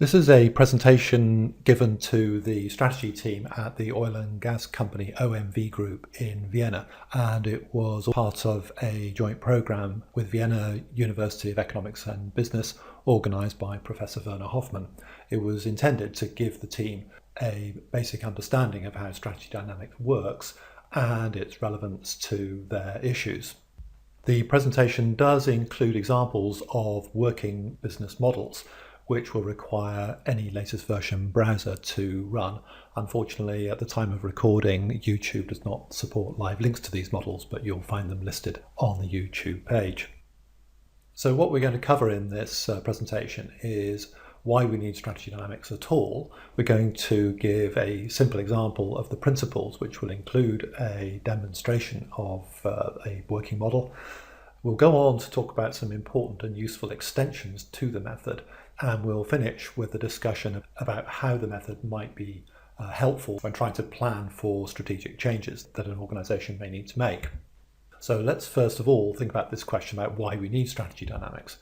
This is a presentation given to the strategy team at the oil and gas company OMV Group in Vienna, and it was part of a joint program with Vienna University of Economics and Business organised by Professor Werner Hoffmann. It was intended to give the team a basic understanding of how strategy dynamics works and its relevance to their issues. The presentation does include examples of working business models which will require any latest version browser to run. Unfortunately, at the time of recording, YouTube does not support live links to these models, but you'll find them listed on the YouTube page. So what we're going to cover in this presentation is why we need strategy dynamics at all. We're going to give a simple example of the principles, which will include a demonstration of a working model. We'll go on to talk about some important and useful extensions to the method, and we'll finish with a discussion about how the method might be helpful when trying to plan for strategic changes that an organisation may need to make. So let's first of all think about this question about why we need strategy dynamics.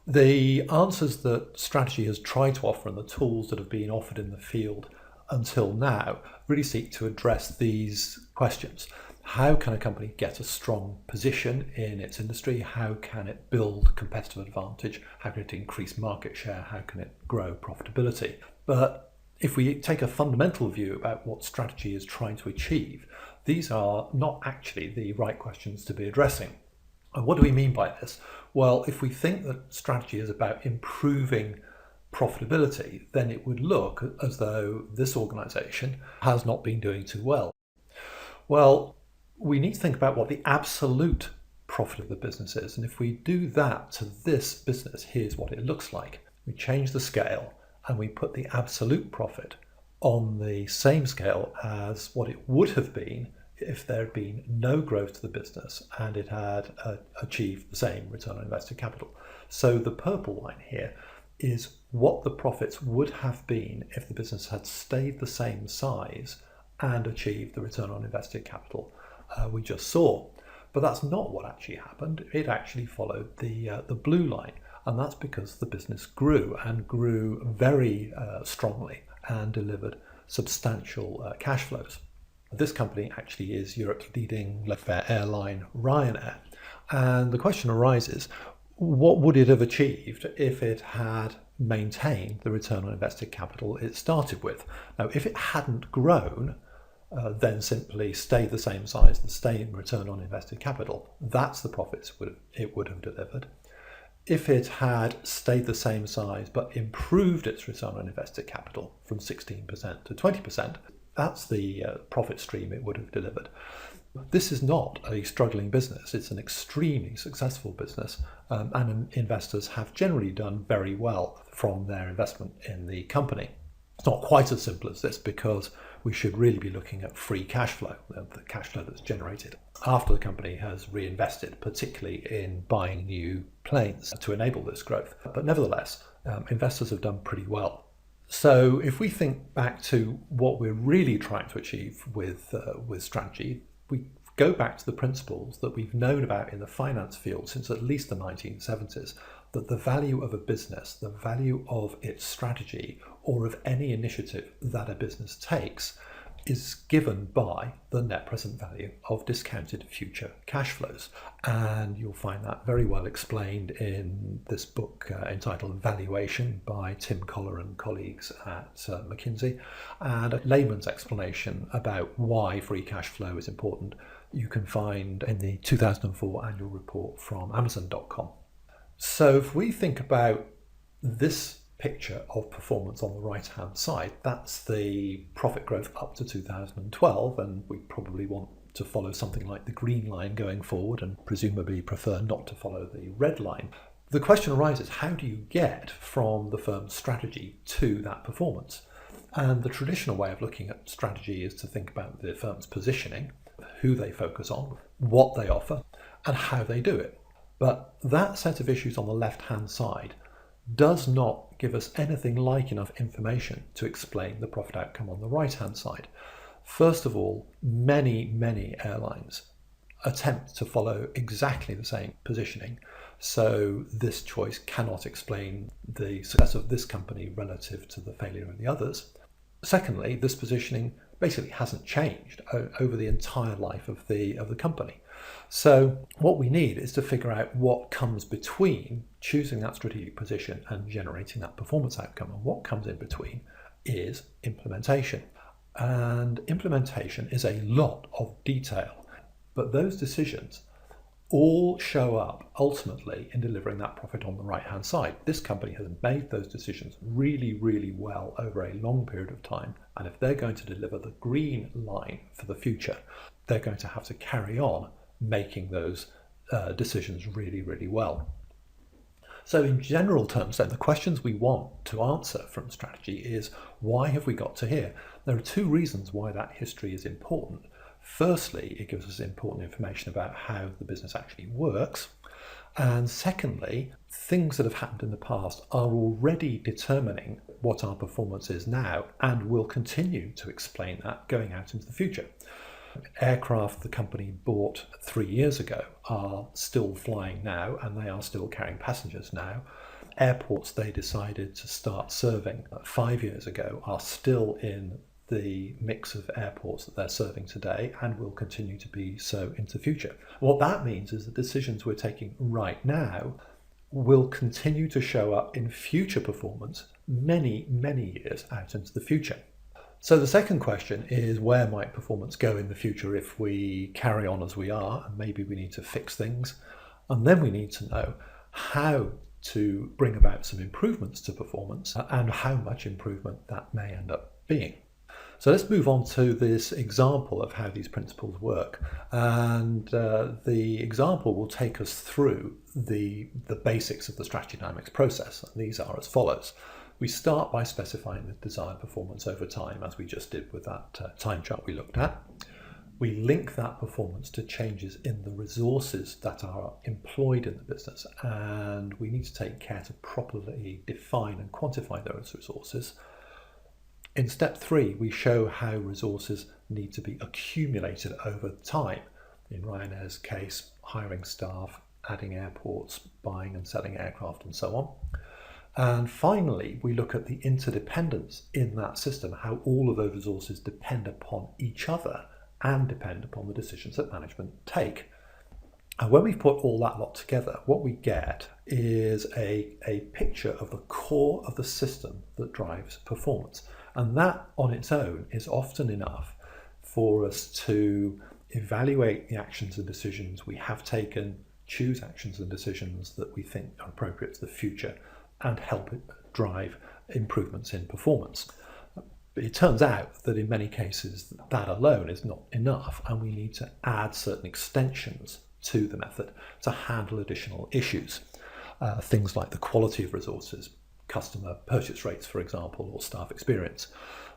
The answers that strategy has tried to offer and the tools that have been offered in the field until now really seek to address these questions. How can a company get a strong position in its industry? How can it build competitive advantage? How can it increase market share? How can it grow profitability? But if we take a fundamental view about what strategy is trying to achieve, these are not actually the right questions to be addressing. And what do we mean by this? Well, if we think that strategy is about improving profitability, then it would look as though this organisation has not been doing too well. Well, we need to think about what the absolute profit of the business is. And if we do that to this business, here's what it looks like. We change the scale and we put the absolute profit on the same scale as what it would have been if there had been no growth to the business and it had achieved the same return on invested capital. So the purple line here is what the profits would have been if the business had stayed the same size and achieved the return on invested capital we just saw. But that's not what actually happened. It actually followed the blue line, and that's because the business grew and grew very strongly and delivered substantial cash flows. This company actually is Europe's leading fare airline, Ryanair, and the question arises, what would it have achieved if it had maintained the return on invested capital it started with? Now, if it hadn't grown, then simply stay the same size and stay in return on invested capital, that's the profits it would have delivered. If it had stayed the same size but improved its return on invested capital from 16% to 20%, that's the profit stream it would have delivered. This is not a struggling business, it's an extremely successful business, and investors have generally done very well from their investment in the company. It's not quite as simple as this, because we should really be looking at free cash flow, the cash flow that's generated after the company has reinvested, particularly in buying new planes to enable this growth. But nevertheless, investors have done pretty well. So if we think back to what we're really trying to achieve with strategy, we go back to the principles that we've known about in the finance field since at least the 1970s, that the value of a business, the value of its strategy, or of any initiative that a business takes, is given by the net present value of discounted future cash flows. And you'll find that very well explained in this book entitled Valuation by Tim Collar and colleagues at McKinsey, and a layman's explanation about why free cash flow is important you can find in the 2004 annual report from Amazon.com. So if we think about this picture of performance on the right hand side, that's the profit growth up to 2012, and we probably want to follow something like the green line going forward and presumably prefer not to follow the red line. The question arises, how do you get from the firm's strategy to that performance? And the traditional way of looking at strategy is to think about the firm's positioning, who they focus on, what they offer, and how they do it. But that set of issues on the left-hand side does not give us anything like enough information to explain the profit outcome on the right-hand side. First of all, many airlines attempt to follow exactly the same positioning. So this choice cannot explain the success of this company relative to the failure of the others. Secondly, this positioning basically hasn't changed over the entire life of the company. So what we need is to figure out what comes between choosing that strategic position and generating that performance outcome. And what comes in between is implementation. And implementation is a lot of detail, but those decisions all show up ultimately in delivering that profit on the right-hand side. This company has made those decisions really, really well over a long period of time. And if they're going to deliver the green line for the future, they're going to have to carry on making those decisions really, really well. So in general terms, then, the questions we want to answer from strategy is, why have we got to here? There are two reasons why that history is important. Firstly, it gives us important information about how the business actually works. And secondly, things that have happened in the past are already determining what our performance is now and will continue to explain that going out into the future. Aircraft the company bought 3 years ago are still flying now, and they are still carrying passengers now. Airports they decided to start serving 5 years ago are still in the mix of airports that they're serving today and will continue to be so into the future. What that means is the decisions we're taking right now will continue to show up in future performance many, many years out into the future. So the second question is, where might performance go in the future if we carry on as we are, and maybe we need to fix things? And then we need to know how to bring about some improvements to performance and how much improvement that may end up being. So let's move on to this example of how these principles work. And the example will take us through the basics of the strategy dynamics process. And these are as follows. We start by specifying the desired performance over time, as we just did with that time chart we looked at. We link that performance to changes in the resources that are employed in the business, and we need to take care to properly define and quantify those resources. In step 3, we show how resources need to be accumulated over time. In Ryanair's case, hiring staff, adding airports, buying and selling aircraft, and so on. And finally, we look at the interdependence in that system, how all of those resources depend upon each other and depend upon the decisions that management take. And when we put all that lot together, what we get is a picture of the core of the system that drives performance. And that on its own is often enough for us to evaluate the actions and decisions we have taken, choose actions and decisions that we think are appropriate to the future, and help it drive improvements in performance. But it turns out that in many cases that alone is not enough, and we need to add certain extensions to the method to handle additional issues. Things like the quality of resources, customer purchase rates, for example, or staff experience,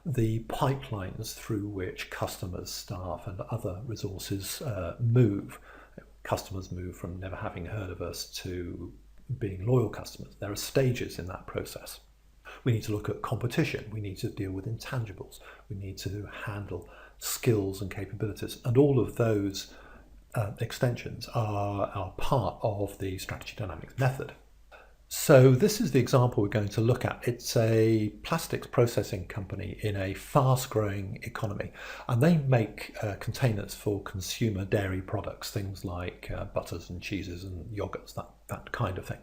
the pipelines through which customers, staff and other resources move. Customers move from never having heard of us to being loyal customers. There are stages in that process. We need to look at competition. We need to deal with intangibles. We need to handle skills and capabilities. And all of those extensions are part of the strategy dynamics method. So this is the example we're going to look at. It's a plastics processing company in a fast-growing economy, and they make containers for consumer dairy products, things like butters and cheeses and yogurts, that kind of thing.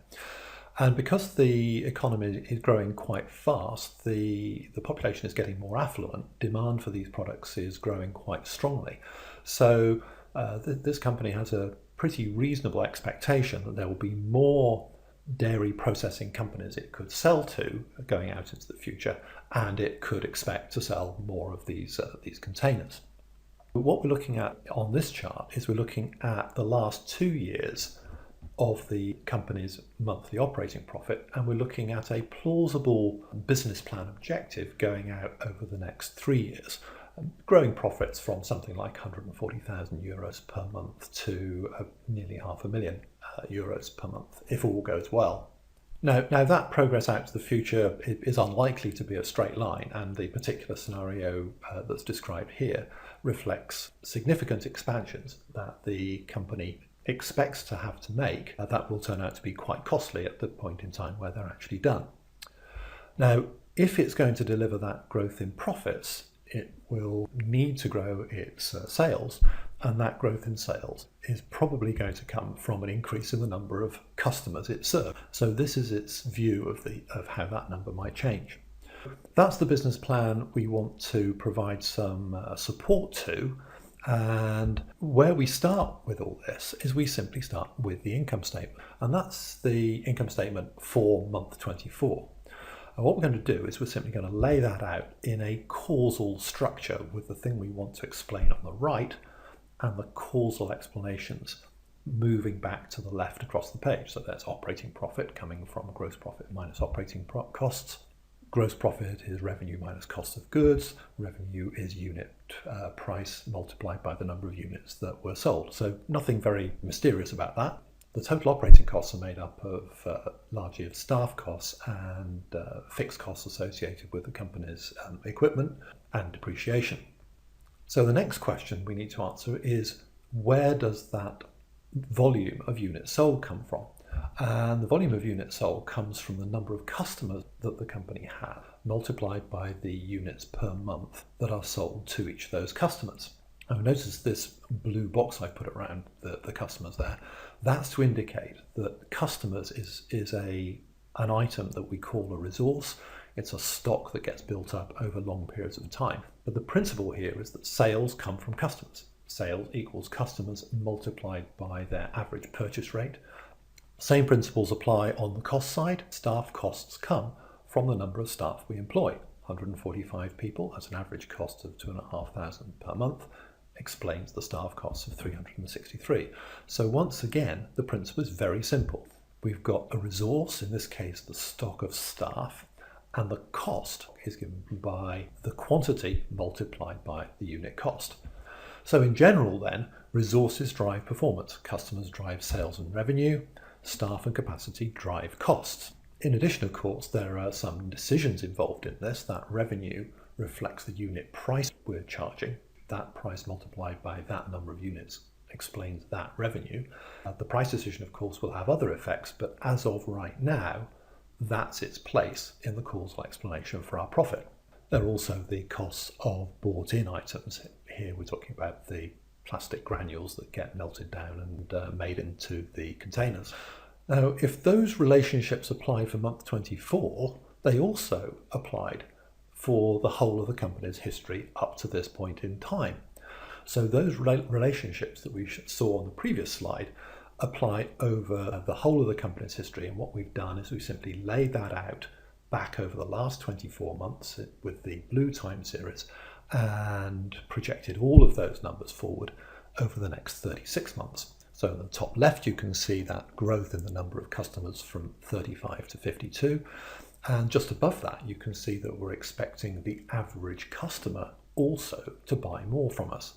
And because the economy is growing quite fast, the population is getting more affluent, demand for these products is growing quite strongly. So this company has a pretty reasonable expectation that there will be more dairy processing companies it could sell to going out into the future, and it could expect to sell more of these containers. What we're looking at on this chart is we're looking at the last 2 years of the company's monthly operating profit, and we're looking at a plausible business plan objective going out over the next 3 years, growing profits from something like 140,000 euros per month to nearly €500,000 euros per month, if all goes well. Now that progress out to the future is unlikely to be a straight line, and the particular scenario that's described here reflects significant expansions that the company expects to have to make, that will turn out to be quite costly at the point in time where they're actually done. Now, if it's going to deliver that growth in profits, it will need to grow its sales, and that growth in sales is probably going to come from an increase in the number of customers it serves. So this is its view of how that number might change. That's the business plan we want to provide some support to. And where we start with all this is we simply start with the income statement. And that's the income statement for month 24. And what we're going to do is we're simply going to lay that out in a causal structure with the thing we want to explain on the right and the causal explanations moving back to the left across the page. So there's operating profit coming from gross profit minus operating costs. Gross profit is revenue minus cost of goods. Revenue is unit price multiplied by the number of units that were sold. So nothing very mysterious about that. The total operating costs are made up of largely of staff costs and fixed costs associated with the company's equipment and depreciation. So the next question we need to answer is, where does that volume of units sold come from? And the volume of units sold comes from the number of customers that the company has, multiplied by the units per month that are sold to each of those customers. Now notice this blue box I put around the customers there. That's to indicate that customers is an item that we call a resource. It's a stock that gets built up over long periods of time. But the principle here is that sales come from customers. Sales equals customers multiplied by their average purchase rate. Same principles apply on the cost side. Staff costs come from the number of staff we employ. 145 people at an average cost of $2,500 per month explains the staff costs of 363. So once again, the principle is very simple. We've got a resource, in this case the stock of staff, and the cost is given by the quantity multiplied by the unit cost. So in general then, resources drive performance, customers drive sales and revenue, staff and capacity drive costs. In addition, of course, there are some decisions involved in this. That revenue reflects the unit price we're charging. That price multiplied by that number of units explains that revenue. The price decision, of course, will have other effects, but as of right now, that's its place in the causal explanation for our profit. There are also the costs of bought-in items. Here we're talking about the plastic granules that get melted down and made into the containers. Now, if those relationships apply for month 24, they also applied for the whole of the company's history up to this point in time. So those relationships that we saw on the previous slide apply over the whole of the company's history, and what we've done is we simply laid that out back over the last 24 months with the blue time series and projected all of those numbers forward over the next 36 months. So in the top left you can see that growth in the number of customers from 35 to 52, and just above that you can see that we're expecting the average customer also to buy more from us.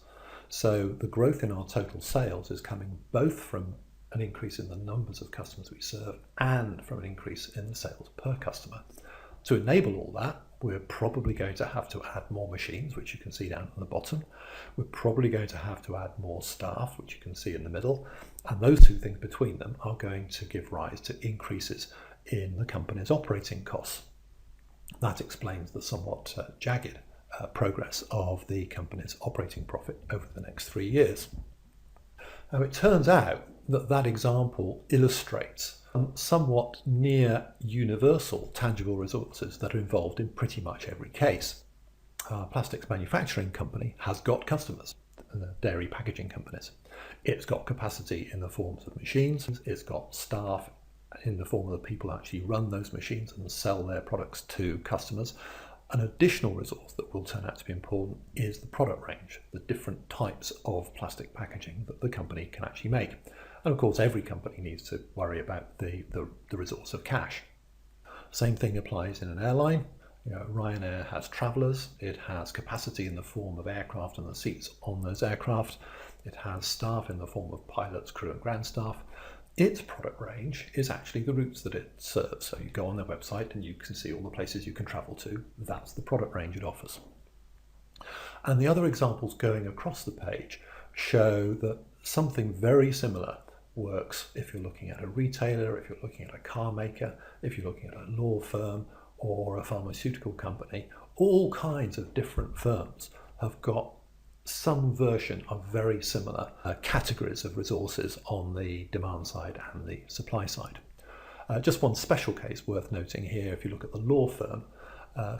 So the growth in our total sales is coming both from an increase in the numbers of customers we serve and from an increase in the sales per customer. To enable all that, we're probably going to have to add more machines, which you can see down at the bottom. We're probably going to have to add more staff, which you can see in the middle. And those two things between them are going to give rise to increases in the company's operating costs. That explains the somewhat jagged progress of the company's operating profit over the next 3 years. Now it turns out that example illustrates somewhat near universal tangible resources that are involved in pretty much every case. Our plastics manufacturing company has got customers, dairy packaging companies. It's got capacity in the forms of machines. It's got staff in the form of the people who actually run those machines and sell their products to customers. An additional resource that will turn out to be important is the product range, the different types of plastic packaging that the company can actually make. And of course, every company needs to worry about the resource of cash. Same thing applies in an airline. Ryanair has travellers. It has capacity in the form of aircraft and the seats on those aircraft. It has staff in the form of pilots, crew and ground staff. Its product range is actually the routes that it serves. So you go on their website and you can see all the places you can travel to. That's the product range it offers. And the other examples going across the page show that something very similar works if you're looking at a retailer, if you're looking at a car maker, if you're looking at a law firm or a pharmaceutical company. All kinds of different firms have got some version of very similar categories of resources on the demand side and the supply side. Just one special case worth noting here, if you look at the law firm,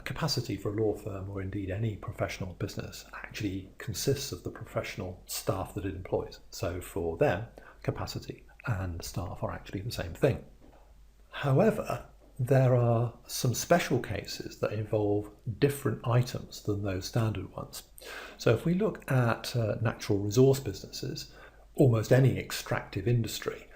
capacity for a law firm, or indeed any professional business, actually consists of the professional staff that it employs. So for them, capacity and staff are actually the same thing. However, there are some special cases that involve different items than those standard ones. So if we look at natural resource businesses, almost any extractive industry,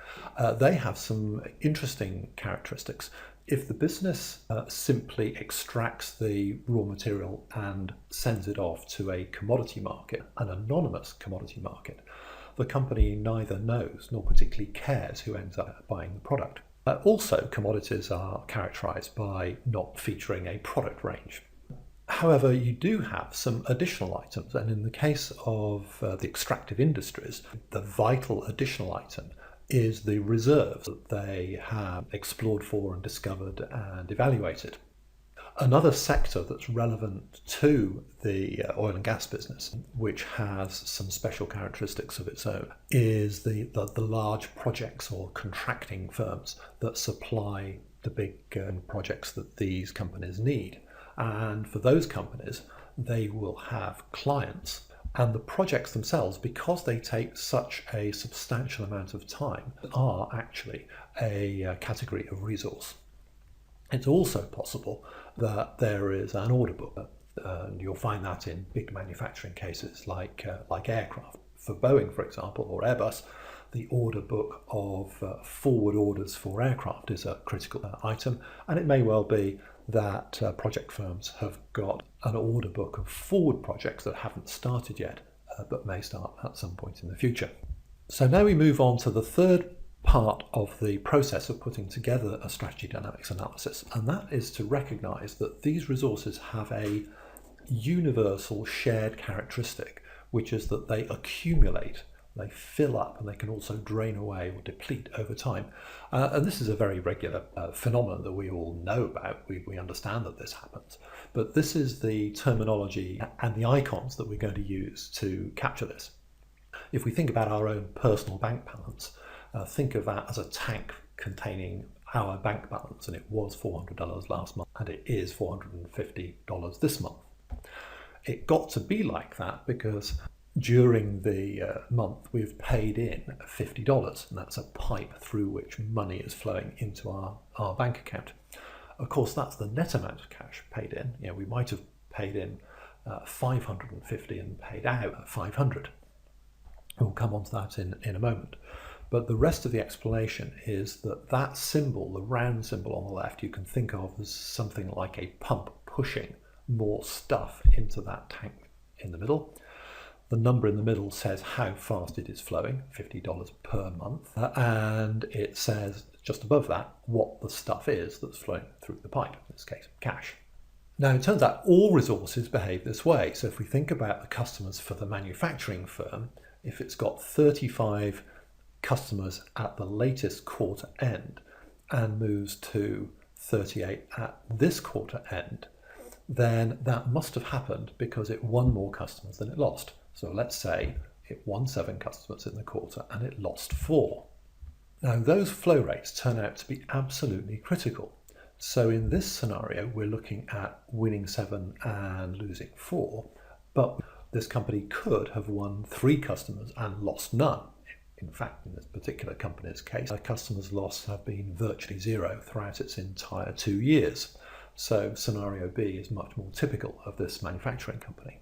they have some interesting characteristics. If the business simply extracts the raw material and sends it off to a commodity market, an anonymous commodity market, the company neither knows nor particularly cares who ends up buying the product. Also, commodities are characterized by not featuring a product range. However, you do have some additional items, and in the case of the extractive industries, the vital additional item is the reserves that they have explored for and discovered and evaluated. Another sector that's relevant to the oil and gas business, which has some special characteristics of its own, is the large projects or contracting firms that supply the big projects that these companies need. And for those companies, they will have clients. And the projects themselves, because they take such a substantial amount of time, are actually a category of resource. It's also possible that there is an order book, and you'll find that in big manufacturing cases like aircraft. For Boeing, for example, or Airbus, the order book of forward orders for aircraft is a critical item, and it may well be that project firms have got an order book of forward projects that haven't started yet, but may start at some point in the future. So now we move on to the third part of the process of putting together a strategy dynamics analysis, and that is to recognize that these resources have a universal shared characteristic, which is that they accumulate, they fill up, and they can also drain away or deplete over time. And this is a very regular phenomenon that we all know about. We understand that this happens, but this is the terminology and the icons that we're going to use to capture this. If we think about our own personal bank balance, think of that as a tank containing our bank balance, and it was $400 last month, and it is $450 this month. It got to be like that because during the month we've paid in $50, and that's a pipe through which money is flowing into our bank account. Of course, that's the net amount of cash paid in. You know, we might have paid in 550 and paid out 500. We'll come on to that in a moment. But the rest of the explanation is that that symbol, the round symbol on the left, you can think of as something like a pump pushing more stuff into that tank in the middle. The number in the middle says how fast it is flowing, $50 per month, and it says just above that what the stuff is that's flowing through the pipe, in this case cash. Now it turns out all resources behave this way. So if we think about the customers for the manufacturing firm, if it's got 35 customers at the latest quarter end and moves to 38 at this quarter end, then that must have happened because it won more customers than it lost. So let's say it won 7 customers in the quarter and it lost 4. Now those flow rates turn out to be absolutely critical. So in this scenario, we're looking at winning 7 and losing 4, but this company could have won 3 customers and lost none. In fact, in this particular company's case, customers' loss have been virtually zero throughout its entire 2 years. So scenario B is much more typical of this manufacturing company.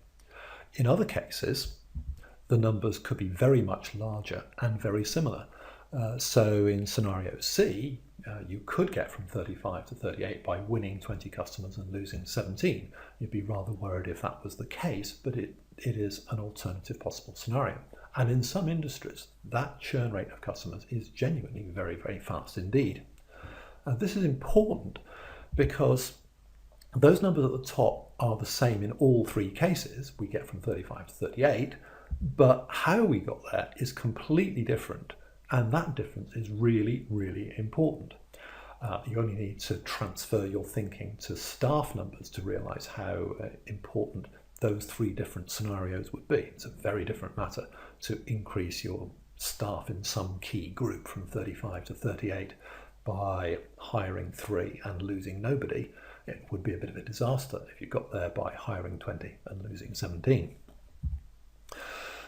In other cases, the numbers could be very much larger and very similar. So in scenario C, you could get from 35 to 38 by winning 20 customers and losing 17. You'd be rather worried if that was the case, but it is an alternative possible scenario. And in some industries, that churn rate of customers is genuinely very, very fast indeed. This is important because those numbers at the top are the same in all 3 cases. We get from 35 to 38, but how we got there is completely different And that difference is really, really important. You only need to transfer your thinking to staff numbers to realise how important those three different scenarios would be. It's a very different matter to increase your staff in some key group from 35 to 38 by hiring 3 and losing nobody. It would be a bit of a disaster if you got there by hiring 20 and losing 17.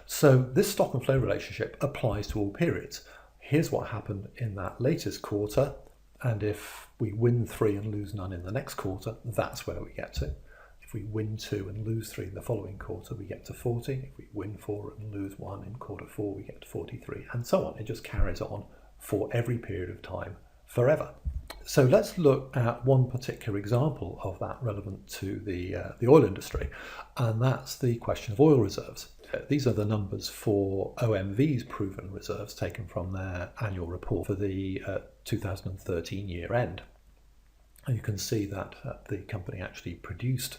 So this stock and flow relationship applies to all periods. Here's what happened in that latest quarter, and if we win 3 and lose none in the next quarter, that's where we get to. If we win 2 and lose 3 in the following quarter, we get to 40. If we win 4 and lose 1 in quarter 4, we get to 43, and so on. It just carries on for every period of time forever. So let's look at one particular example of that relevant to the oil industry, and that's the question of oil reserves. These are the numbers for OMV's proven reserves taken from their annual report for the 2013 year end. And you can see that the company actually produced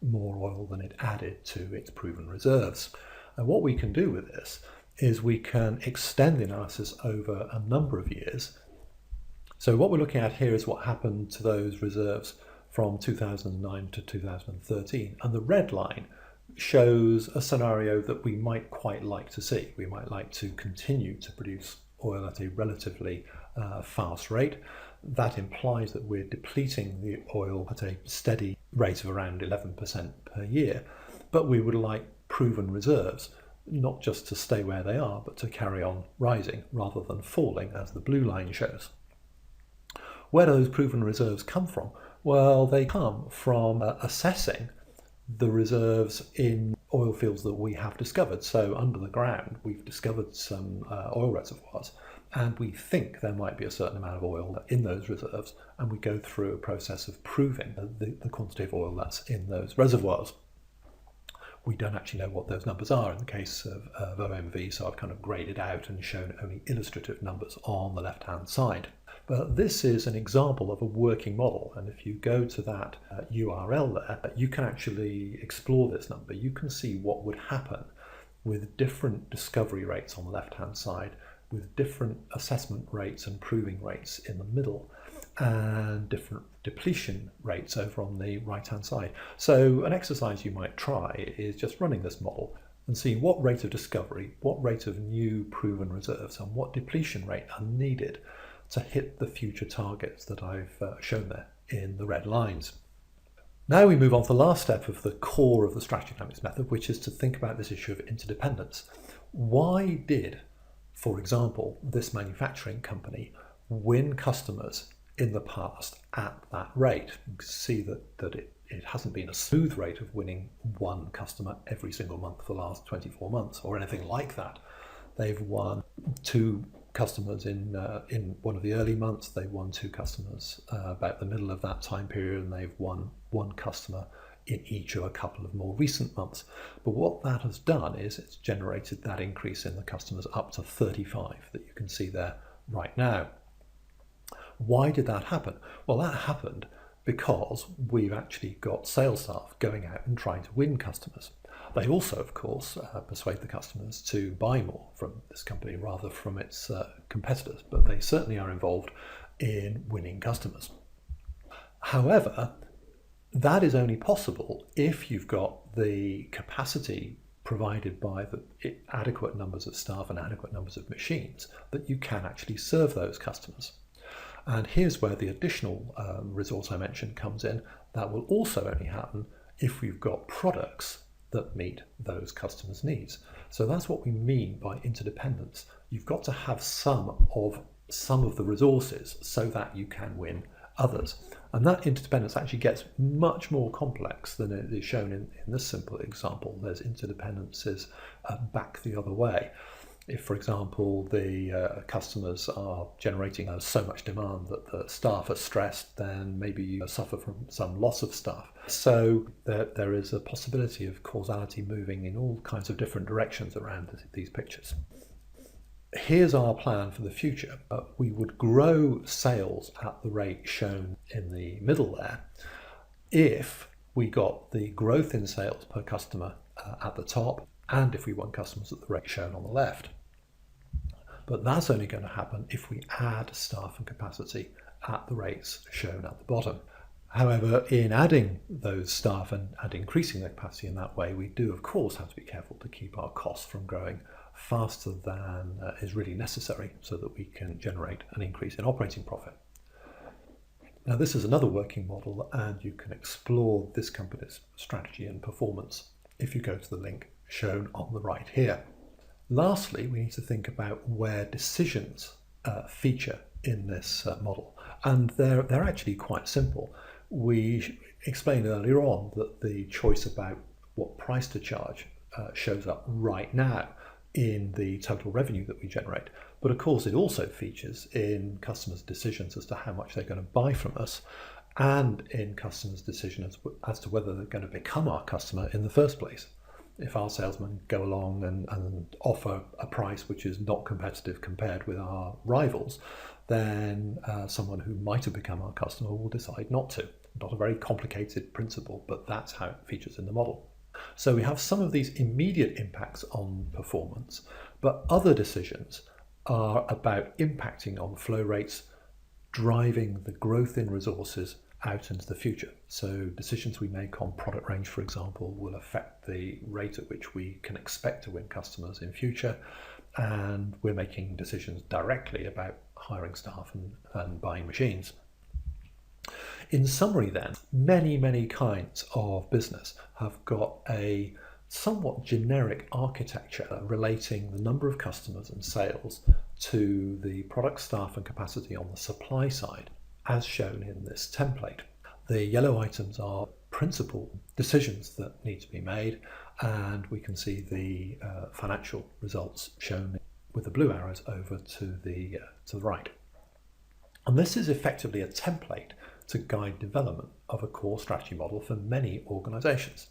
more oil than it added to its proven reserves. And what we can do with this is we can extend the analysis over a number of years. So what we're looking at here is what happened to those reserves from 2009 to 2013. And the red line shows a scenario that we might quite like to see. We might like to continue to produce oil at a relatively fast rate. That implies that we're depleting the oil at a steady rate of around 11% per year. But we would like proven reserves not just to stay where they are, but to carry on rising rather than falling, as the blue line shows. Where do those proven reserves come from? Well, they come from assessing the reserves in oil fields that we have discovered. So under the ground, we've discovered some oil reservoirs, and we think there might be a certain amount of oil in those reserves, and we go through a process of proving the quantity of oil that's in those reservoirs. We don't actually know what those numbers are in the case of OMV, so I've kind of graded out and shown only illustrative numbers on the left-hand side. But this is an example of a working model, and if you go to that URL there, you can actually explore this number. You can see what would happen with different discovery rates on the left-hand side, with different assessment rates and proving rates in the middle, and different depletion rates over on the right-hand side. So an exercise you might try is just running this model and seeing what rate of discovery, what rate of new proven reserves, and what depletion rate are needed to hit the future targets that I've shown there in the red lines. Now we move on to the last step of the core of the strategy dynamics method, which is to think about this issue of interdependence. Why did, for example, this manufacturing company win customers in the past at that rate? You can see that it hasn't been a smooth rate of winning one customer every single month for the last 24 months or anything like that. They've won 2 customers in one of the early months. They won 2 customers about the middle of that time period, and they've won 1 customer in each of a couple of more recent months. But what that has done is it's generated that increase in the customers up to 35 that you can see there right now. Why did that happen? Well, that happened because we've actually got sales staff going out and trying to win customers. They also, of course, persuade the customers to buy more from this company rather from its competitors, but they certainly are involved in winning customers. However, that is only possible if you've got the capacity provided by the adequate numbers of staff and adequate numbers of machines that you can actually serve those customers. And here's where the additional resource I mentioned comes in. That will also only happen if we've got products that meet those customers' needs. So that's what we mean by interdependence. You've got to have some of the resources so that you can win others. And that interdependence actually gets much more complex than it is shown in this simple example. There's interdependencies back the other way. If, for example, the customers are generating so much demand that the staff are stressed, then maybe you suffer from some loss of staff. So there is a possibility of causality moving in all kinds of different directions around these pictures. Here's our plan for the future. We would grow sales at the rate shown in the middle there if we got the growth in sales per customer at the top, and if we won customers at the rate shown on the left. But that's only going to happen if we add staff and capacity at the rates shown at the bottom. However, in adding those staff and increasing the capacity in that way, we do of course have to be careful to keep our costs from growing faster than is really necessary so that we can generate an increase in operating profit. Now, this is another working model, and you can explore this company's strategy and performance if you go to the link shown on the right here. Lastly, we need to think about where decisions feature in this model, and they're actually quite simple. We explained earlier on that the choice about what price to charge shows up right now in the total revenue that we generate. But of course, it also features in customers' decisions as to how much they're going to buy from us, and in customers' decisions as to whether they're going to become our customer in the first place. If our salesmen go along and offer a price which is not competitive compared with our rivals, then someone who might have become our customer will decide not to. Not a very complicated principle, but that's how it features in the model. So we have some of these immediate impacts on performance, but other decisions are about impacting on flow rates, driving the growth in resources out into the future. So decisions we make on product range, for example, will affect the rate at which we can expect to win customers in future. And we're making decisions directly about hiring staff and buying machines. In summary then, many kinds of business have got a somewhat generic architecture relating the number of customers and sales to the product, staff and capacity on the supply side, as shown in this template. The yellow items are principal decisions that need to be made, and we can see the financial results shown with the blue arrows over to the right. And this is effectively a template to guide development of a core strategy model for many organizations.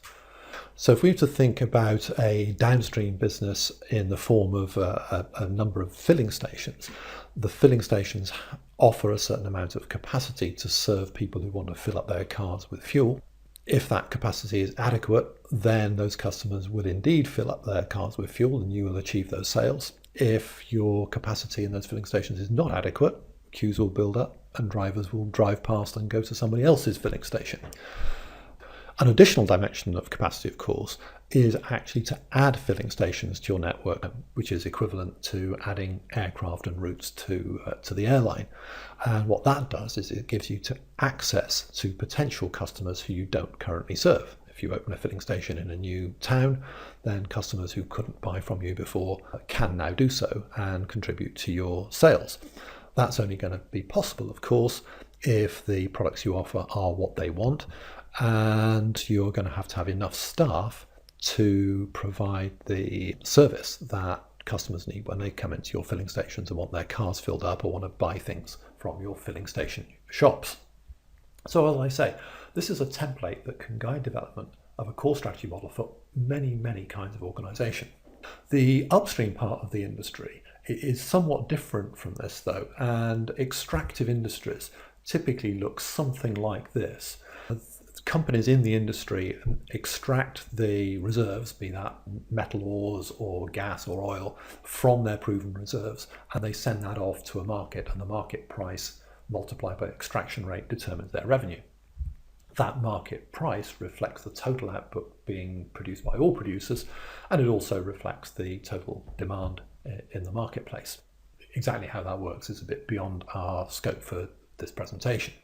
So if we were to think about a downstream business in the form of a number of filling stations, the filling stations offer a certain amount of capacity to serve people who want to fill up their cars with fuel. If that capacity is adequate, then those customers will indeed fill up their cars with fuel and you will achieve those sales. If your capacity in those filling stations is not adequate, queues will build up and drivers will drive past and go to somebody else's filling station. An additional dimension of capacity, of course, is actually to add filling stations to your network, which is equivalent to adding aircraft and routes to the airline. And what that does is it gives you access to potential customers who you don't currently serve. If you open a filling station in a new town, then customers who couldn't buy from you before can now do so and contribute to your sales. That's only going to be possible, of course, if the products you offer are what they want, and you're going to have enough staff to provide the service that customers need when they come into your filling stations and want their cars filled up or want to buy things from your filling station shops. So as I say, this is a template that can guide development of a core strategy model for many kinds of organisation. The upstream part of the industry is somewhat different from this though, and extractive industries typically look something like this. Companies in the industry extract the reserves, be that metal ores or gas or oil, from their proven reserves, and they send that off to a market, and the market price multiplied by extraction rate determines their revenue. That market price reflects the total output being produced by all producers, and it also reflects the total demand in the marketplace. Exactly how that works is a bit beyond our scope for this presentation.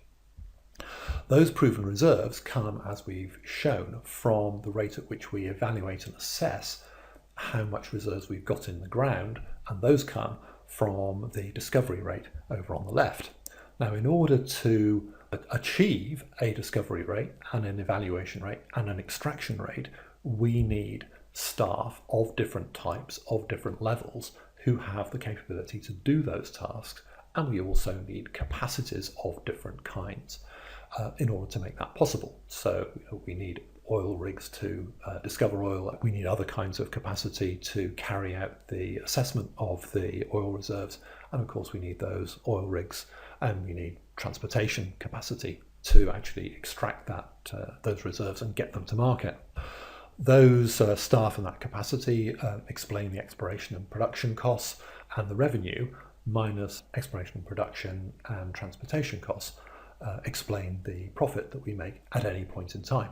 Those proven reserves come, as we've shown, from the rate at which we evaluate and assess how much reserves we've got in the ground, and those come from the discovery rate over on the left. Now, in order to achieve a discovery rate and an evaluation rate and an extraction rate, we need staff of different types, of different levels, who have the capability to do those tasks, and we also need capacities of different kinds in order to make that possible. So we need oil rigs to discover oil. We need other kinds of capacity to carry out the assessment of the oil reserves. And of course, we need those oil rigs, and we need transportation capacity to actually extract those reserves and get them to market. Those staff and that capacity explain the exploration and production costs, and the revenue minus exploration and production and transportation costs explain the profit that we make at any point in time.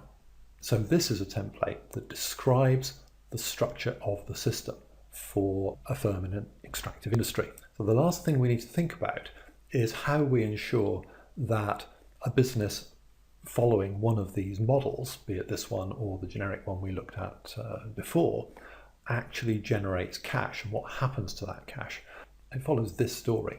So this is a template that describes the structure of the system for a firm in an extractive industry. So the last thing we need to think about is how we ensure that a business following one of these models, be it this one or the generic one we looked at before, actually generates cash and what happens to that cash. It follows this story.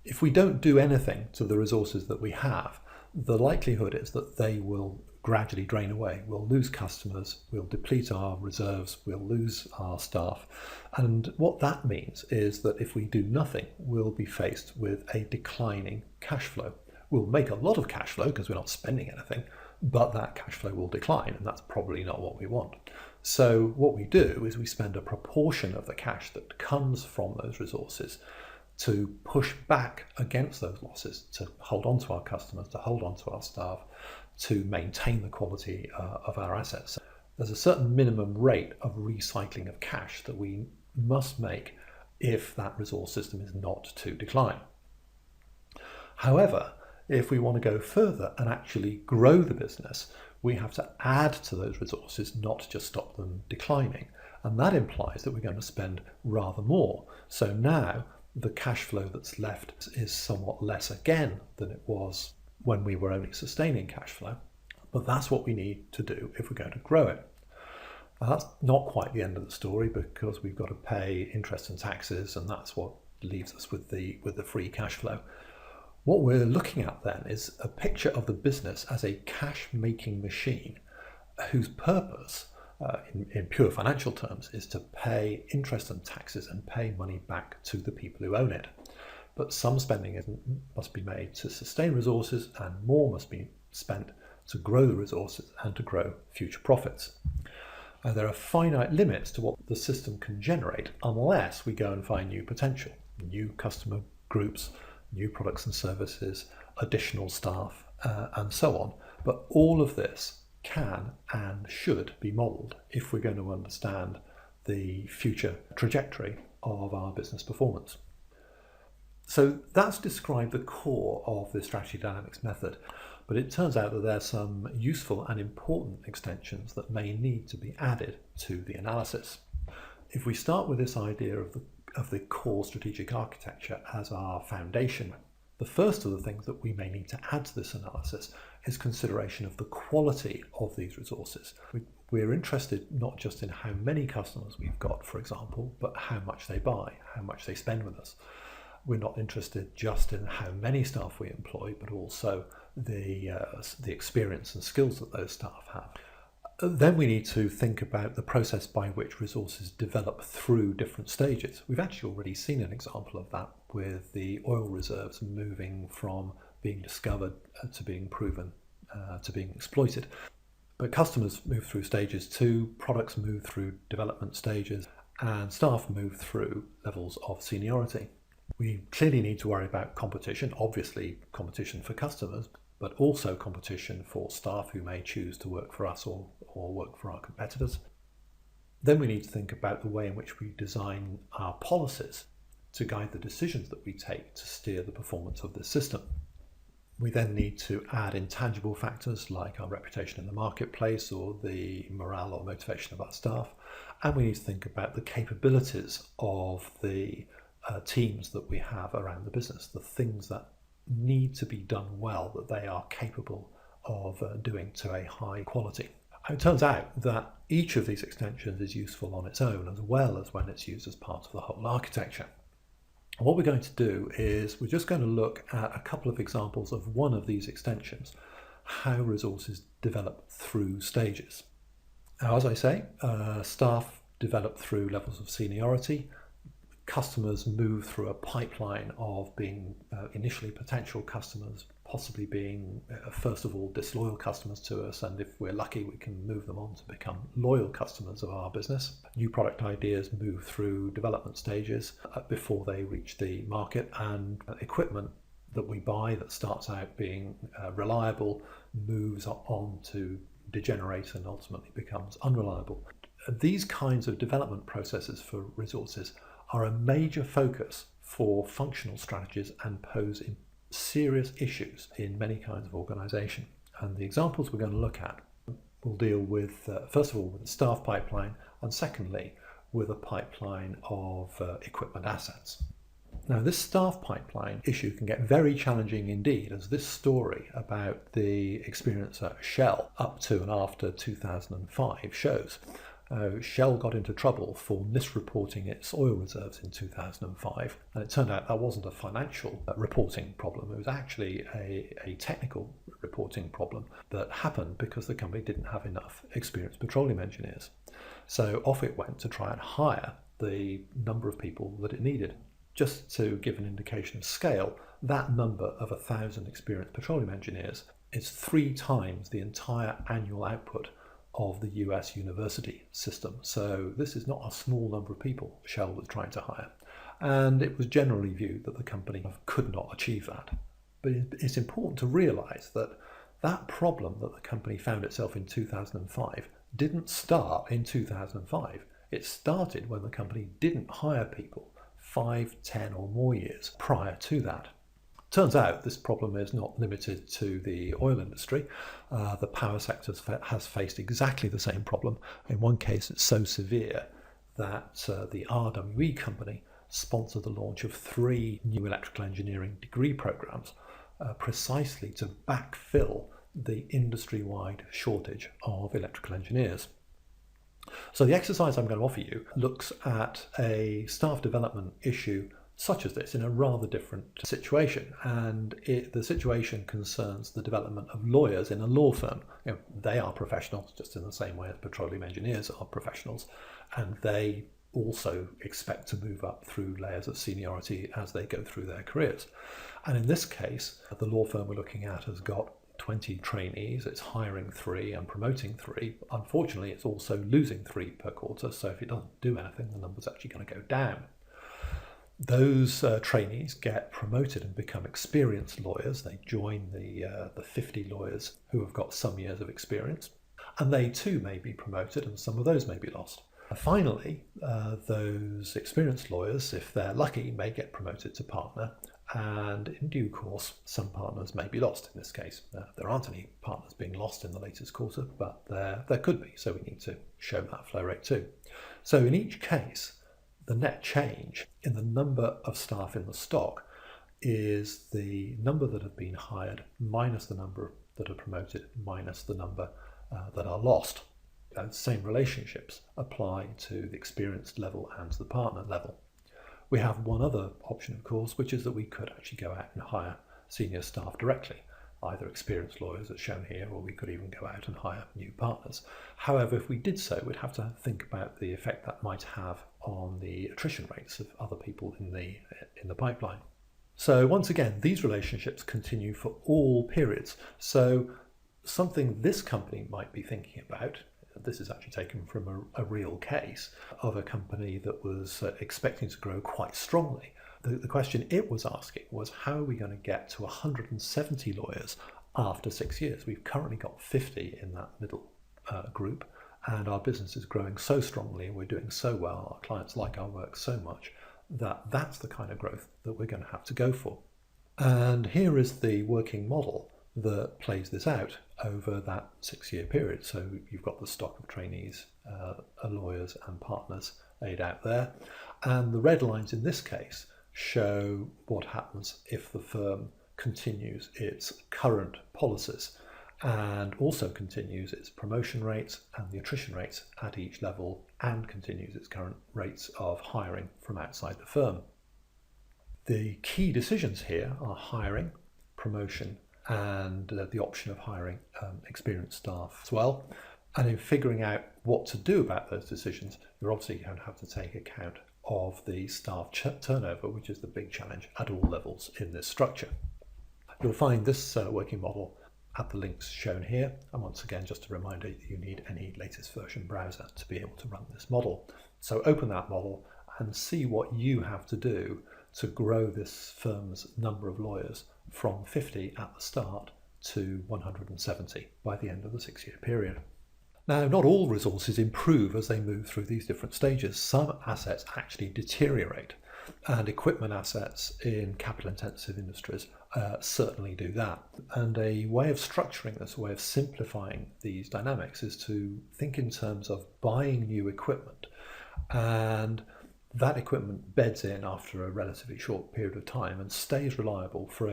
If we don't do anything to the resources that we have, the likelihood is that they will gradually drain away. We'll lose customers, we'll deplete our reserves, we'll lose our staff. And what that means is that if we do nothing, we'll be faced with a declining cash flow. We'll make a lot of cash flow because we're not spending anything, but that cash flow will decline, and that's probably not what we want. So what we do is we spend a proportion of the cash that comes from those resources to push back against those losses, to hold on to our customers, to hold on to our staff, to maintain the quality of our assets. There's a certain minimum rate of recycling of cash that we must make if that resource system is not to decline. However, if we want to go further and actually grow the business, we have to add to those resources, not just stop them declining. And that implies that we're going to spend rather more. So now the cash flow that's left is somewhat less again than it was when we were only sustaining cash flow. But that's what we need to do if we're going to grow it. Now, that's not quite the end of the story, because we've got to pay interest and taxes, and that's what leaves us with the free cash flow. What we're looking at then is a picture of the business as a cash-making machine whose purpose, in pure financial terms, is to pay interest and taxes and pay money back to the people who own it. But some spending must be made to sustain resources, and more must be spent to grow the resources and to grow future profits. There are finite limits to what the system can generate unless we go and find new potential, new customer groups, new products and services, additional staff, and so on. But all of this can and should be modelled if we're going to understand the future trajectory of our business performance. So that's described the core of the strategy dynamics method, but it turns out that there are some useful and important extensions that may need to be added to the analysis. If we start with this idea of the core strategic architecture as our foundation, the first of the things that we may need to add to this analysis is consideration of the quality of these resources. We're interested not just in how many customers we've got, for example, but how much they buy, how much they spend with us. We're not interested just in how many staff we employ, but also the experience and skills that those staff have. Then we need to think about the process by which resources develop through different stages. We've actually already seen an example of that with the oil reserves moving from being discovered to being proven to being exploited. But customers move through stages too, products move through development stages, and staff move through levels of seniority. We clearly need to worry about competition, obviously competition for customers, but also competition for staff who may choose to work for us or work for our competitors. Then we need to think about the way in which we design our policies to guide the decisions that we take to steer the performance of this system. We then need to add intangible factors like our reputation in the marketplace or the morale or motivation of our staff. And we need to think about the capabilities of the teams that we have around the business, the things that need to be done well, that they are capable of doing to a high quality. It turns out that each of these extensions is useful on its own as well as when it's used as part of the whole architecture. What we're going to do is we're just going to look at a couple of examples of one of these extensions, how resources develop through stages. Now, as I say, staff develop through levels of seniority. Customers move through a pipeline of being initially potential customers, possibly being first of all disloyal customers to us, and if we're lucky we can move them on to become loyal customers of our business. New product ideas move through development stages before they reach the market, and equipment that we buy that starts out being reliable moves on to degenerate and ultimately becomes unreliable. These kinds of development processes for resources are a major focus for functional strategies and pose serious issues in many kinds of organisation. And the examples we're going to look at will deal with, first of all, with the staff pipeline, and secondly, with a pipeline of equipment assets. Now, this staff pipeline issue can get very challenging indeed, as this story about the experience at Shell up to and after 2005 shows. Shell got into trouble for misreporting its oil reserves in 2005, and it turned out that wasn't a financial reporting problem. It was actually a technical reporting problem that happened because the company didn't have enough experienced petroleum engineers. So off it went to try and hire the number of people that it needed. Just to give an indication of scale, that number of 1,000 experienced petroleum engineers is 3 times the entire annual output of the US university system. So this is not a small number of people Shell was trying to hire. And it was generally viewed that the company could not achieve that. But it's important to realise that that problem that the company found itself in 2005 didn't start in 2005. It started when the company didn't hire people 5, 10 or more years prior to that. Turns out this problem is not limited to the oil industry. The power sector has faced exactly the same problem. In one case, it's so severe that the RWE company sponsored the launch of 3 new electrical engineering degree programs precisely to backfill the industry-wide shortage of electrical engineers. So the exercise I'm going to offer you looks at a staff development issue such as this in a rather different situation, and the situation concerns the development of lawyers in a law firm. They are professionals just in the same way as petroleum engineers are professionals, and they also expect to move up through layers of seniority as they go through their careers. And in this case, the law firm we're looking at has got 20 trainees, it's hiring 3 and promoting 3. Unfortunately, it's also losing 3 per quarter, so if it doesn't do anything, the number's actually going to go down. Those trainees get promoted and become experienced lawyers. They join the 50 lawyers who have got some years of experience, and they too may be promoted, and some of those may be lost. Finally, those experienced lawyers, if they're lucky, may get promoted to partner, and in due course, some partners may be lost. In this case, there aren't any partners being lost in the latest quarter, but there could be, so we need to show that flow rate too. So in each case, the net change in the number of staff in the stock is the number that have been hired minus the number that are promoted minus the number that are lost. And same relationships apply to the experienced level and to the partner level. We have one other option, of course, which is that we could actually go out and hire senior staff directly, either experienced lawyers as shown here, or we could even go out and hire new partners. However, if we did so, we'd have to think about the effect that might have on the attrition rates of other people in the pipeline. So once again, these relationships continue for all periods. So something this company might be thinking about, this is actually taken from a real case of a company that was expecting to grow quite strongly. The question it was asking was, how are we going to get to 170 lawyers after 6 years? We've currently got 50 in that middle group, and our business is growing so strongly and we're doing so well, our clients like our work so much, that that's the kind of growth that we're going to have to go for. And here is the working model that plays this out over that 6-year period. So you've got the stock of trainees, lawyers and partners laid out there, and the red lines in this case show what happens if the firm continues its current policies and also continues its promotion rates and the attrition rates at each level, and continues its current rates of hiring from outside the firm. The key decisions here are hiring, promotion, and the option of hiring experienced staff as well. And in figuring out what to do about those decisions, you're obviously going to have to take account of the staff turnover, which is the big challenge at all levels in this structure. You'll find this working model at the links shown here, and once again, just a reminder that you need any latest version browser to be able to run this model. So open that model and see what you have to do to grow this firm's number of lawyers from 50 at the start to 170 by the end of the 6-year period. Now, not all resources improve as they move through these different stages. Some assets actually deteriorate, and equipment assets in capital-intensive industries certainly do that. And a way of structuring this, a way of simplifying these dynamics, is to think in terms of buying new equipment, and that equipment beds in after a relatively short period of time and stays reliable for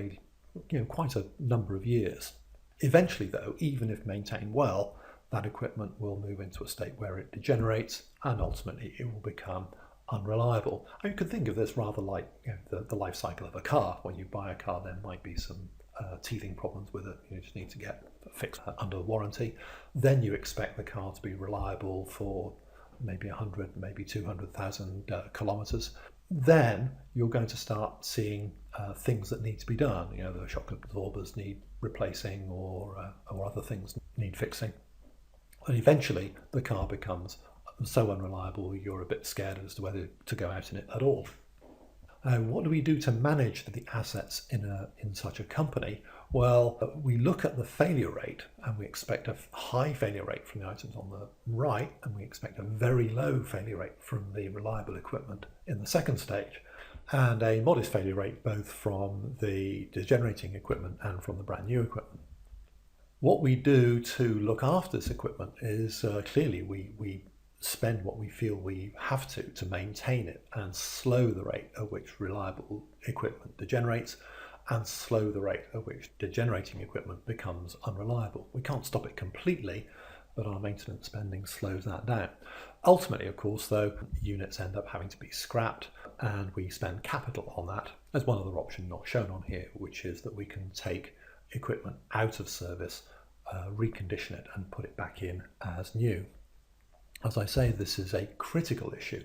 quite a number of years. Eventually, though, even if maintained well, that equipment will move into a state where it degenerates, and ultimately it will become unreliable. And you could think of this rather like the life cycle of a car. When you buy a car, there might be some teething problems with it. You just need to get fixed under warranty. Then you expect the car to be reliable for maybe 100, maybe 200,000 kilometers. Then you're going to start seeing things that need to be done. The shock absorbers need replacing, or other things need fixing. And eventually the car becomes so unreliable you're a bit scared as to whether to go out in it at all. What do we do to manage the assets in such a company? Well, we look at the failure rate, and we expect a high failure rate from the items on the right, and we expect a very low failure rate from the reliable equipment in the second stage, and a modest failure rate both from the degenerating equipment and from the brand new equipment. What we do to look after this equipment is clearly we spend what we feel we have to maintain it and slow the rate at which reliable equipment degenerates, and slow the rate at which degenerating equipment becomes unreliable. We can't stop it completely, but our maintenance spending slows that down. Ultimately, of course, though, units end up having to be scrapped, and we spend capital on that. There's one other option not shown on here, which is that we can take equipment out of service, recondition it and put it back in as new. As I say, this is a critical issue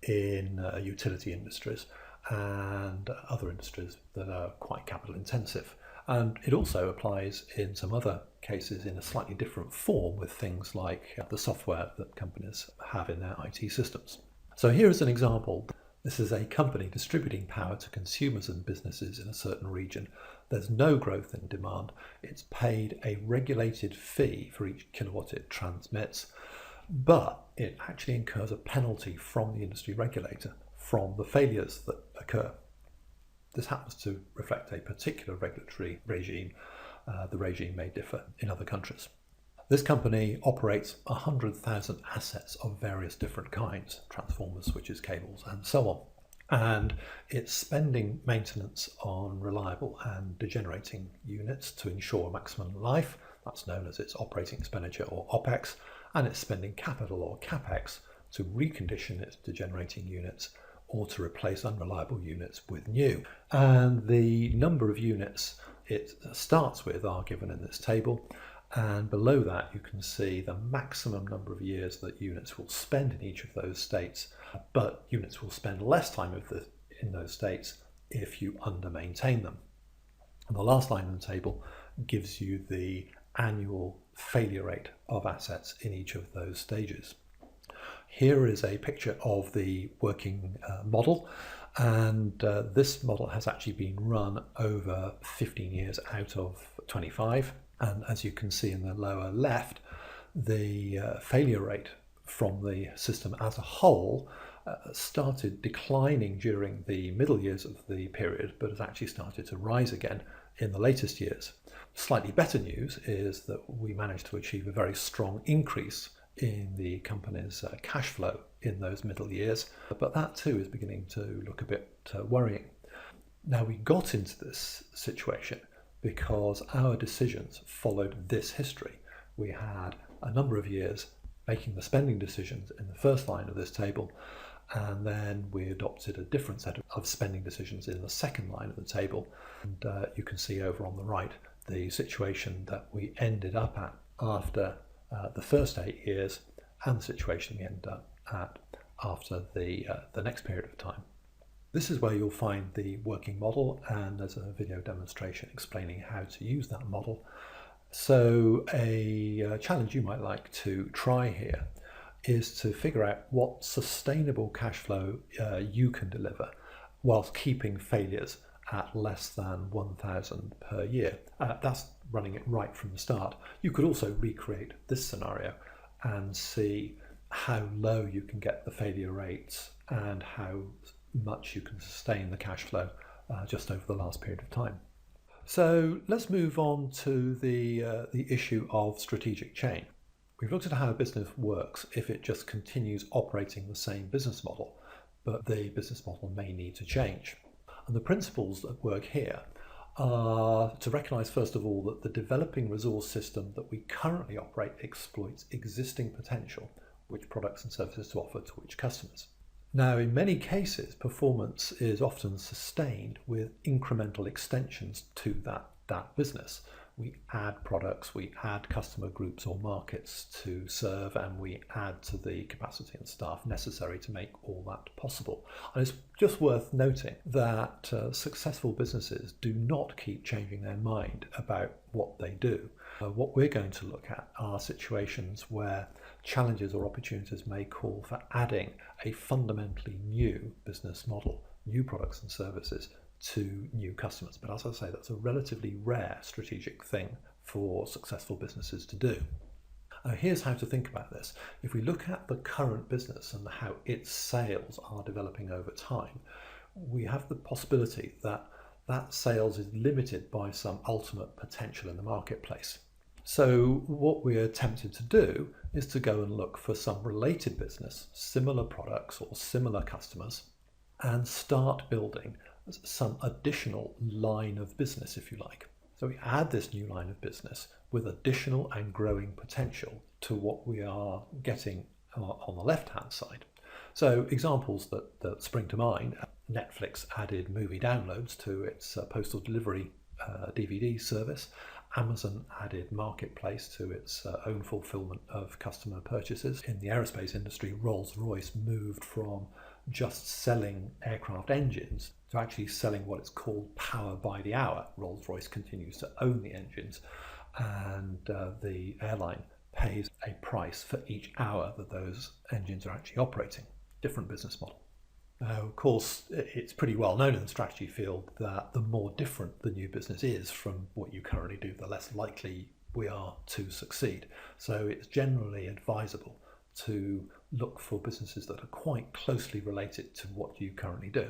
in utility industries and other industries that are quite capital intensive. And it also applies in some other cases in a slightly different form, with things like the software that companies have in their IT systems. So here is an example. This is a company distributing power to consumers and businesses in a certain region. There's no growth in demand. It's paid a regulated fee for each kilowatt it transmits, but it actually incurs a penalty from the industry regulator from the failures that occur. This happens to reflect a particular regulatory regime. The regime may differ in other countries. This company operates 100,000 assets of various different kinds, transformers, switches, cables, and so on. And it's spending maintenance on reliable and degenerating units to ensure maximum life. That's known as its operating expenditure, or OPEX. And it's spending capital, or CAPEX, to recondition its degenerating units or to replace unreliable units with new. And the number of units it starts with are given in this table. And below that, you can see the maximum number of years that units will spend in each of those states, but units will spend less time in those states if you under-maintain them. And the last line in the table gives you the annual failure rate of assets in each of those stages. Here is a picture of the working model, and this model has actually been run over 15 years out of 25. And as you can see in the lower left, the failure rate from the system as a whole started declining during the middle years of the period, but has actually started to rise again in the latest years. Slightly better news is that we managed to achieve a very strong increase in the company's cash flow in those middle years, but that too is beginning to look a bit worrying. Now, we got into this situation because our decisions followed this history. We had a number of years making the spending decisions in the first line of this table, and then we adopted a different set of spending decisions in the second line of the table. And you can see over on the right the situation that we ended up at after the first 8 years, and the situation we ended up at after the next period of time. This is where you'll find the working model, and there's a video demonstration explaining how to use that model. So a challenge you might like to try here is to figure out what sustainable cash flow you can deliver whilst keeping failures at less than 1,000 per year. That's running it right from the start. You could also recreate this scenario and see how low you can get the failure rates and how much you can sustain the cash flow just over the last period of time. So let's move on to the issue of strategic change. We've looked at how a business works if it just continues operating the same business model, but the business model may need to change. And the principles that work here are to recognise, first of all, that the developing resource system that we currently operate exploits existing potential, which products and services to offer to which customers. Now, in many cases, performance is often sustained with incremental extensions to that business. We add products, we add customer groups or markets to serve, and we add to the capacity and staff necessary to make all that possible. And it's just worth noting that successful businesses do not keep changing their mind about what they do. What we're going to look at are situations where challenges or opportunities may call for adding a fundamentally new business model, new products and services to new customers. But as I say, that's a relatively rare strategic thing for successful businesses to do. Here's how to think about this. If we look at the current business and how its sales are developing over time, we have the possibility that that sales is limited by some ultimate potential in the marketplace. So what we're tempted to do is to go and look for some related business, similar products or similar customers, and start building some additional line of business, if you like. So we add this new line of business with additional and growing potential to what we are getting on the left-hand side. So examples that spring to mind: Netflix added movie downloads to its postal delivery DVD service. Amazon added Marketplace to its own fulfillment of customer purchases. In the aerospace industry, Rolls-Royce moved from just selling aircraft engines to actually selling what is called power by the hour. Rolls-Royce continues to own the engines, and the airline pays a price for each hour that those engines are actually operating. Different business model. Now, of course, it's pretty well known in the strategy field that the more different the new business is from what you currently do, the less likely we are to succeed. So it's generally advisable to look for businesses that are quite closely related to what you currently do.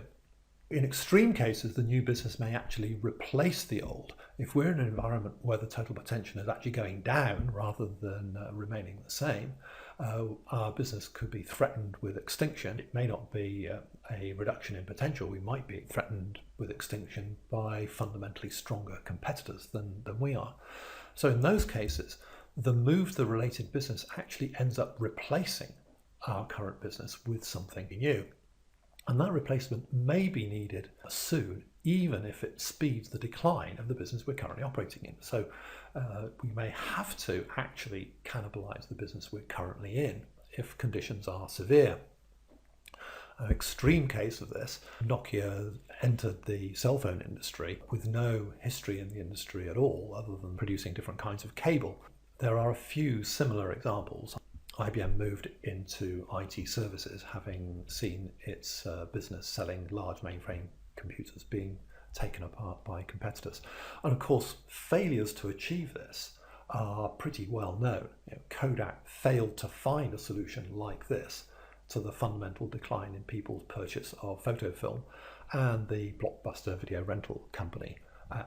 In extreme cases, the new business may actually replace the old. If we're in an environment where the total potential is actually going down rather than remaining the same, our business could be threatened with extinction. It may not be a reduction in potential. We might be threatened with extinction by fundamentally stronger competitors than we are. So in those cases, the move to the related business actually ends up replacing our current business with something new. And that replacement may be needed soon, even if it speeds the decline of the business we're currently operating in. So we may have to actually cannibalize the business we're currently in if conditions are severe. An extreme case of this, Nokia entered the cell phone industry with no history in the industry at all, other than producing different kinds of cable. There are a few similar examples. IBM moved into IT services, having seen its business selling large mainframe computers being taken apart by competitors. And of course, failures to achieve this are pretty well known. Kodak failed to find a solution like this to the fundamental decline in people's purchase of photo film, and the Blockbuster video rental company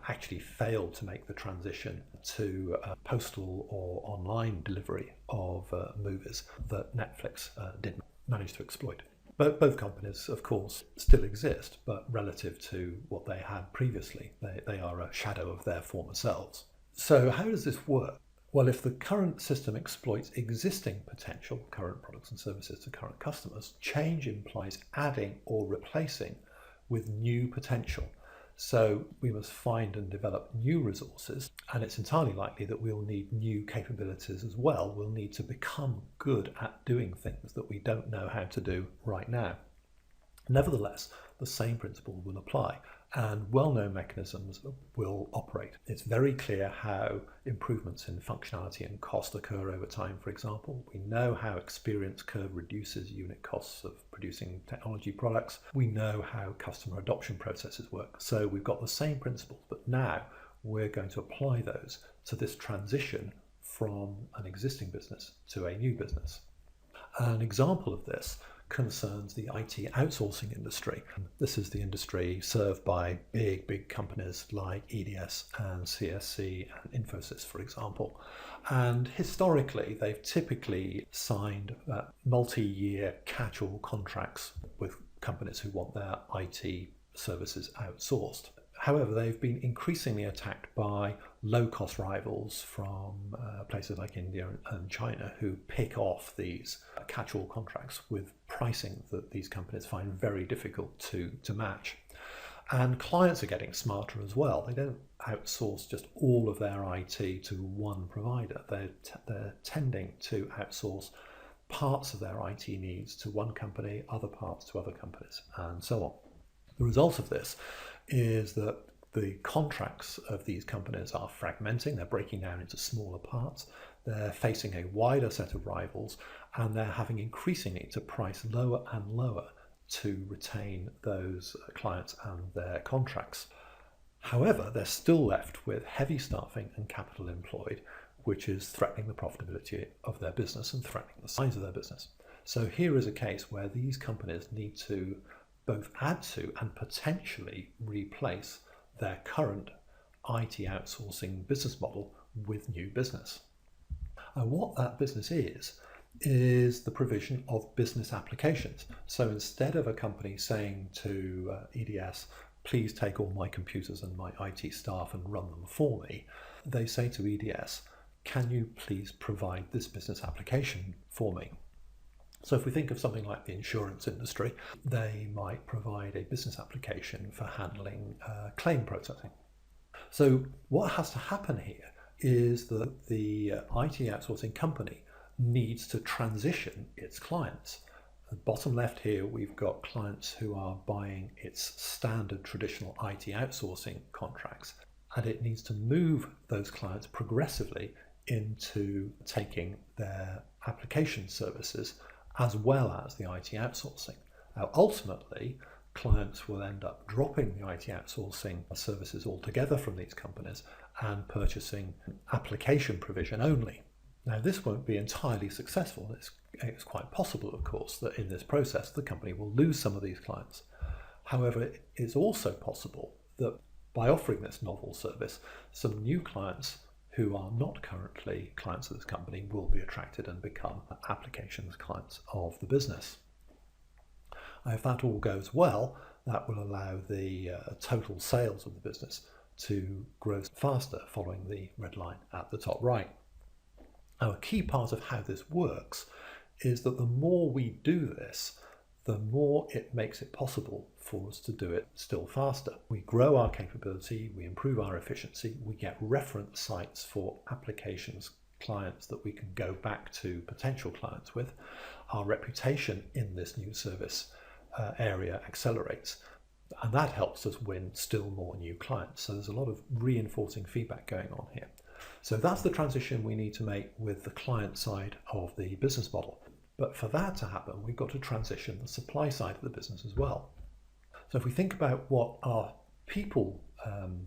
actually failed to make the transition to postal or online delivery of movies that Netflix didn't manage to exploit. But both companies, of course, still exist, but relative to what they had previously, they are a shadow of their former selves. So how does this work? Well, if the current system exploits existing potential, current products and services to current customers, change implies adding or replacing with new potential. So we must find and develop new resources, and it's entirely likely that we'll need new capabilities as well. We'll need to become good at doing things that we don't know how to do right now. Nevertheless, the same principle will apply, and well-known mechanisms will operate. It's very clear how improvements in functionality and cost occur over time, for example. We know how experience curve reduces unit costs of producing technology products. We know how customer adoption processes work. So we've got the same principles, but now we're going to apply those to this transition from an existing business to a new business. An example of this concerns the IT outsourcing industry. This is the industry served by big companies like EDS and CSC and Infosys, for example. And historically, they've typically signed multi-year catch-all contracts with companies who want their IT services outsourced. However, they've been increasingly attacked by low-cost rivals from places like India and China who pick off these catch-all contracts with pricing that these companies find very difficult to match. And clients are getting smarter as well. They don't outsource just all of their IT to one provider. They're tending to outsource parts of their IT needs to one company, other parts to other companies, and so on. The result of this is that the contracts of these companies are fragmenting, they're breaking down into smaller parts, they're facing a wider set of rivals, and they're having increasingly to price lower and lower to retain those clients and their contracts. However, they're still left with heavy staffing and capital employed, which is threatening the profitability of their business and threatening the size of their business. So here is a case where these companies need to both add to and potentially replace their current IT outsourcing business model with new business. And what that business is the provision of business applications. So instead of a company saying to EDS, please take all my computers and my IT staff and run them for me, they say to EDS, can you please provide this business application for me? So if we think of something like the insurance industry, they might provide a business application for handling claim processing. So what has to happen here is that the IT outsourcing company needs to transition its clients. At the bottom left here, we've got clients who are buying its standard traditional IT outsourcing contracts, and it needs to move those clients progressively into taking their application services as well as the IT outsourcing. Now, ultimately, clients will end up dropping the IT outsourcing services altogether from these companies and purchasing application provision only. Now, this won't be entirely successful. It's quite possible, of course, that in this process the company will lose some of these clients. However, it's also possible that by offering this novel service, some new clients who are not currently clients of this company will be attracted and become applications clients of the business. If that all goes well, that will allow the total sales of the business to grow faster, following the red line at the top right. Now, a key part of how this works is that the more we do this, the more it makes it possible for us to do it still faster. We grow our capability, we improve our efficiency, we get reference sites for applications clients that we can go back to potential clients with. Our reputation in this new service area accelerates, and that helps us win still more new clients. So there's a lot of reinforcing feedback going on here. So that's the transition we need to make with the client side of the business model. But for that to happen, we've got to transition the supply side of the business as well. So if we think about what our people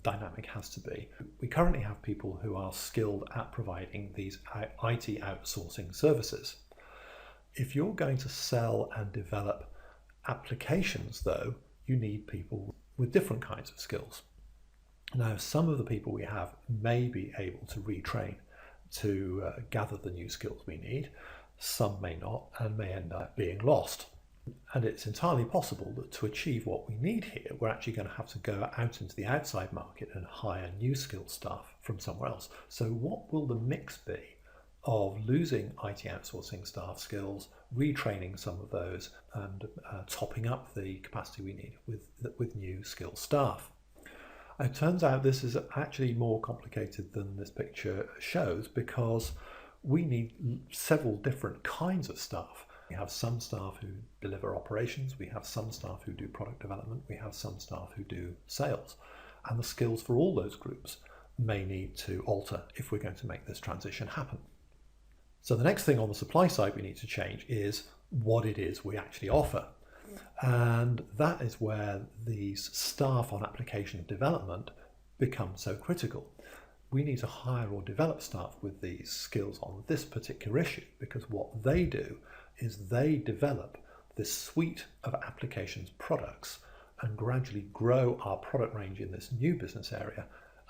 dynamic has to be, we currently have people who are skilled at providing these IT outsourcing services. If you're going to sell and develop applications, though, you need people with different kinds of skills. Now, some of the people we have may be able to retrain to gather the new skills we need. Some may not and may end up being lost. And it's entirely possible that to achieve what we need here, we're actually going to have to go out into the outside market and hire new skilled staff from somewhere else. So what will the mix be of losing IT outsourcing staff skills, retraining some of those, and topping up the capacity we need with new skilled staff? It turns out this is actually more complicated than this picture shows, because we need several different kinds of staff. We have some staff who deliver operations, we have some staff who do product development, we have some staff who do sales. And the skills for all those groups may need to alter if we're going to make this transition happen. So the next thing on the supply side we need to change is what it is we actually offer. And that is where these staff on application development become so critical. we need to hire or develop staff with these skills on this particular issue, because what they do is they develop this suite of applications products and gradually grow our product range in this new business area.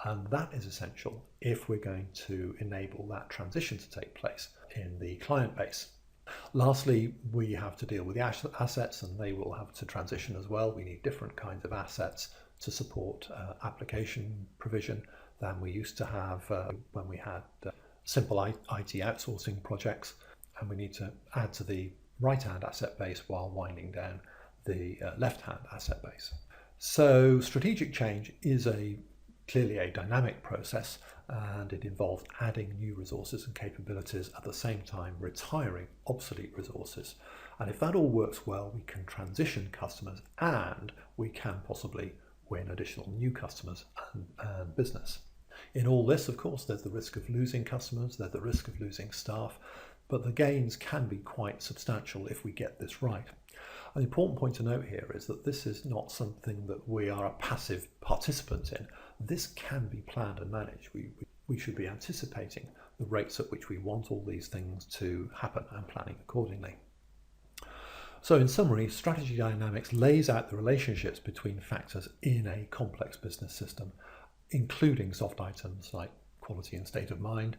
And that is essential if we're going to enable that transition to take place in the client base. Lastly, we have to deal with the assets, and they will have to transition as well. We need different kinds of assets to support application provision than we used to have when we had simple IT outsourcing projects, and we need to add to the right-hand asset base while winding down the left-hand asset base. So strategic change is clearly a dynamic process, and it involves adding new resources and capabilities at the same time retiring obsolete resources. And if that all works well, we can transition customers and we can possibly win additional new customers and business. In all this, of course, there's the risk of losing customers, there's the risk of losing staff, but the gains can be quite substantial if we get this right. An important point to note here is that this is not something that we are a passive participant in. This can be planned and managed. We should be anticipating the rates at which we want all these things to happen and planning accordingly. So in summary, strategy dynamics lays out the relationships between factors in a complex business system, including soft items like quality and state of mind.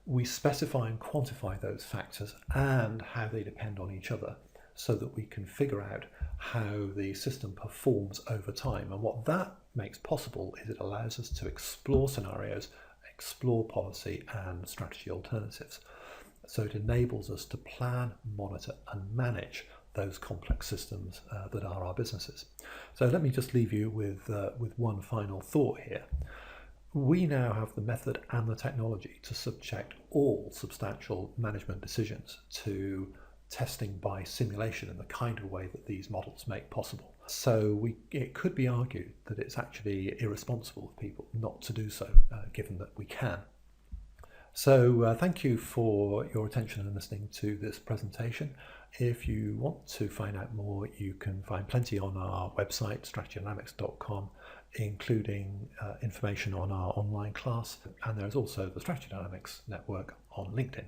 We specify and quantify those factors and how they depend on each other, so that we can figure out how the system performs over time. And what that makes possible is it allows us to explore scenarios, explore policy and strategy alternatives. So it enables us to plan, monitor and manage those complex systems that are our businesses. So let me just leave you with one final thought here. We now have the method and the technology to subject all substantial management decisions to testing by simulation in the kind of way that these models make possible. So it could be argued that it's actually irresponsible of people not to do so, given that we can. So thank you for your attention and listening to this presentation. If you want to find out more, you can find plenty on our website, strategydynamics.com, including information on our online class, and there's also the Strategy Dynamics Network on LinkedIn.